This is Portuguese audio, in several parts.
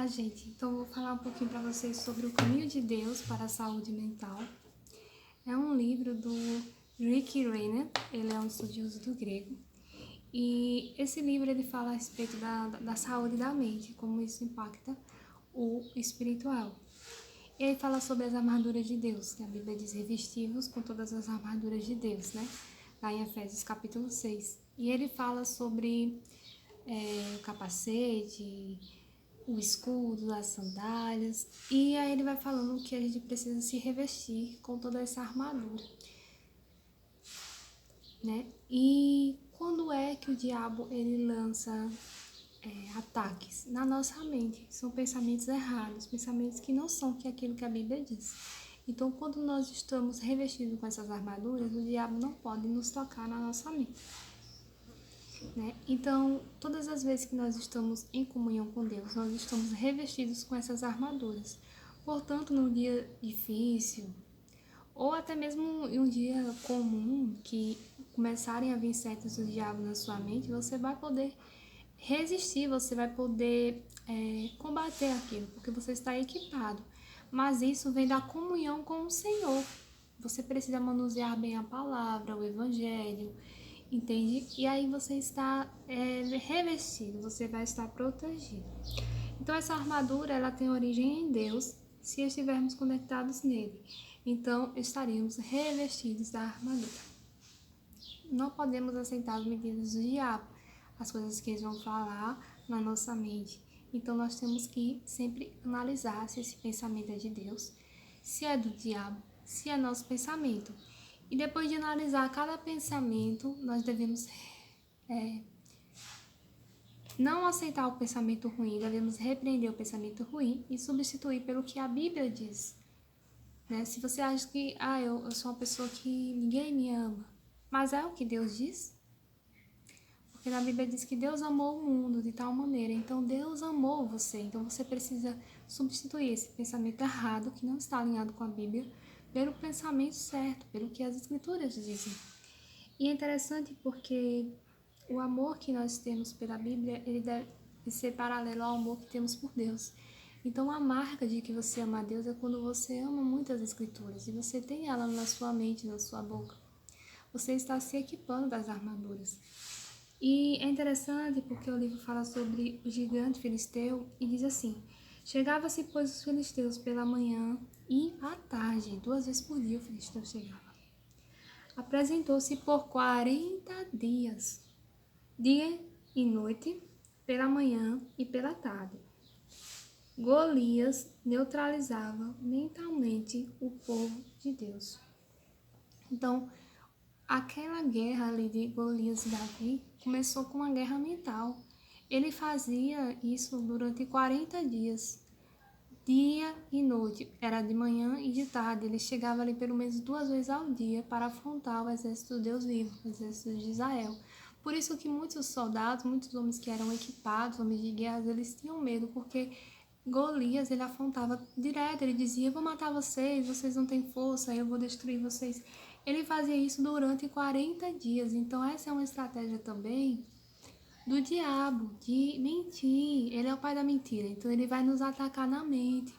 gente. Então, vou falar um pouquinho para vocês sobre o caminho de Deus para a saúde mental. É um livro do Rick Renner, ele é um estudioso do grego. E esse livro ele fala a respeito da saúde da mente, como isso impacta o espiritual. E ele fala sobre as armaduras de Deus, que a Bíblia diz revestivos com todas as armaduras de Deus, né? Lá em Efésios capítulo 6. E ele fala sobre o capacete, o escudo, as sandálias, e aí ele vai falando que a gente precisa se revestir com toda essa armadura, né? E quando é que o diabo ele lança ataques na nossa mente? São pensamentos errados, pensamentos que não são aquilo que a Bíblia diz. Então, quando nós estamos revestidos com essas armaduras, o diabo não pode nos tocar na nossa mente, né? Então, todas as vezes que nós estamos em comunhão com Deus, nós estamos revestidos com essas armaduras. Portanto, num dia difícil, ou até mesmo em um dia comum, que começarem a vir setas do diabo na sua mente, você vai poder resistir, você vai poder combater aquilo, porque você está equipado. Mas isso vem da comunhão com o Senhor. Você precisa manusear bem a palavra, o evangelho, entende? E aí você está revestido, você vai estar protegido. Então essa armadura, ela tem origem em Deus, se estivermos conectados nele. Então estaríamos revestidos da armadura. Não podemos aceitar as medidas do diabo, as coisas que eles vão falar na nossa mente. Então nós temos que sempre analisar se esse pensamento é de Deus, se é do diabo, se é nosso pensamento. E depois de analisar cada pensamento, nós devemos não aceitar o pensamento ruim, devemos repreender o pensamento ruim e substituir pelo que a Bíblia diz. Né? Se você acha que eu sou uma pessoa que ninguém me ama, mas é o que Deus diz? Porque na Bíblia diz que Deus amou o mundo de tal maneira, então Deus amou você, então você precisa substituir esse pensamento errado, que não está alinhado com a Bíblia, pelo pensamento certo, pelo que as Escrituras dizem. E é interessante porque o amor que nós temos pela Bíblia, ele deve ser paralelo ao amor que temos por Deus. Então a marca de que você ama a Deus é quando você ama muito as Escrituras, e você tem ela na sua mente, na sua boca. Você está se equipando das armaduras. E é interessante porque o livro fala sobre o gigante filisteu e diz assim: chegava-se, pois, os filisteus pela manhã e à tarde, 2 vezes por dia o filisteu chegava. Apresentou-se por 40 dias, dia e noite, pela manhã e pela tarde. Golias neutralizava mentalmente o povo de Deus. Então, aquela guerra ali de Golias e Davi começou com uma guerra mental. Ele fazia isso durante 40 dias, dia e noite. Era de manhã e de tarde. Ele chegava ali pelo menos 2 vezes ao dia para afrontar o exército do Deus vivo, o exército de Israel. Por isso que muitos soldados, muitos homens que eram equipados, homens de guerra, eles tinham medo, porque Golias, ele afrontava direto, ele dizia: eu vou matar vocês, vocês não têm força, eu vou destruir vocês. Ele fazia isso durante 40 dias, então essa é uma estratégia também do diabo, de mentir. Ele é o pai da mentira, então ele vai nos atacar na mente.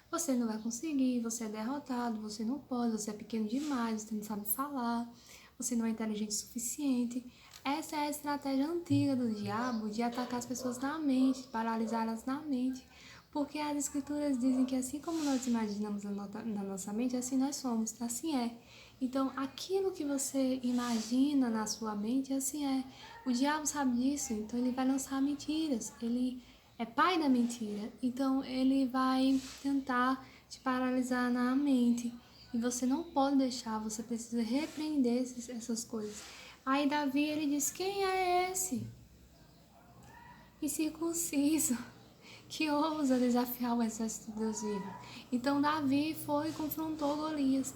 Você não vai conseguir, você é derrotado, você não pode, você é pequeno demais, você não sabe falar, você não é inteligente o suficiente. Essa é a estratégia antiga do diabo, de atacar as pessoas na mente, paralisá-las na mente. Porque as Escrituras dizem que assim como nós imaginamos na nossa mente, assim nós somos, assim é. Então, aquilo que você imagina na sua mente, assim é. O diabo sabe disso, então ele vai lançar mentiras. Ele é pai da mentira, então ele vai tentar te paralisar na mente. E você não pode deixar, você precisa repreender essas coisas. Aí Davi, ele diz: quem é esse incircunciso que ousa desafiar o exército de Deus vivo? Então Davi foi e confrontou Golias.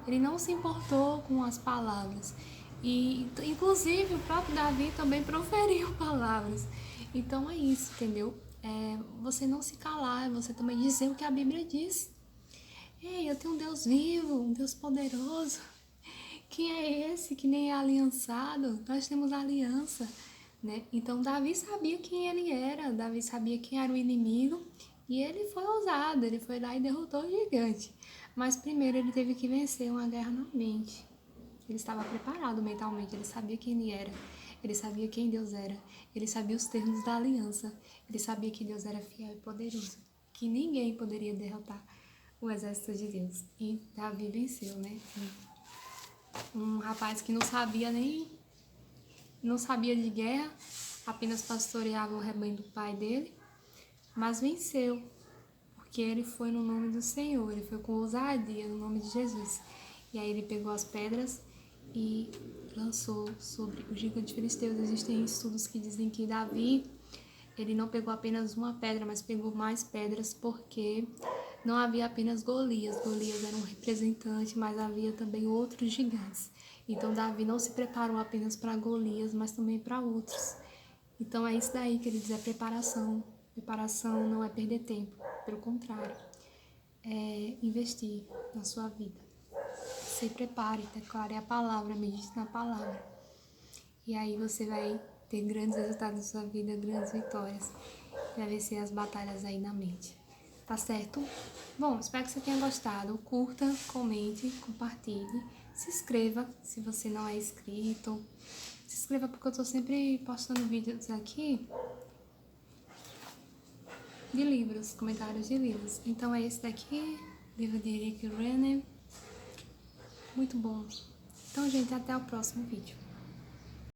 Ele não se importou com as palavras. E, inclusive, o próprio Davi também proferiu palavras. Então é isso, entendeu? Você não se calar, você também dizer o que a Bíblia diz. Ei, eu tenho um Deus vivo, um Deus poderoso. Quem é esse que nem é aliançado? Nós temos aliança, né? Então Davi sabia quem ele era, Davi sabia quem era o inimigo, E ele foi ousado, ele foi lá e derrotou o gigante. Mas primeiro ele teve que vencer uma guerra na mente. Ele estava preparado mentalmente, ele sabia quem ele era, ele sabia quem Deus era, ele sabia os termos da aliança, ele sabia que Deus era fiel e poderoso, que ninguém poderia derrotar o exército de Deus. E Davi venceu, né? Um rapaz que não sabia de guerra, apenas pastoreava o rebanho do pai dele, mas venceu, porque ele foi no nome do Senhor, ele foi com ousadia no nome de Jesus. E aí ele pegou as pedras e lançou sobre o gigante filisteu. Existem estudos que dizem que Davi, ele não pegou apenas uma pedra, mas pegou mais pedras, porque não havia apenas Golias. Golias era um representante, mas havia também outros gigantes. Então Davi não se preparou apenas para Golias, mas também para outros. Então é isso daí que ele diz, é preparação. Preparação não é perder tempo, pelo contrário, é investir na sua vida. Se prepare, declare a palavra, medite na palavra. E aí você vai ter grandes resultados na sua vida, grandes vitórias. Vai vencer as batalhas aí na mente. Tá certo? Bom, espero que você tenha gostado. Curta, comente, compartilhe. Se inscreva se você não é inscrito. Se inscreva porque eu tô sempre postando vídeos aqui de livros, comentários de livros. Então é esse daqui, livro de Rick Renner. Muito bom. Então, gente, até o próximo vídeo.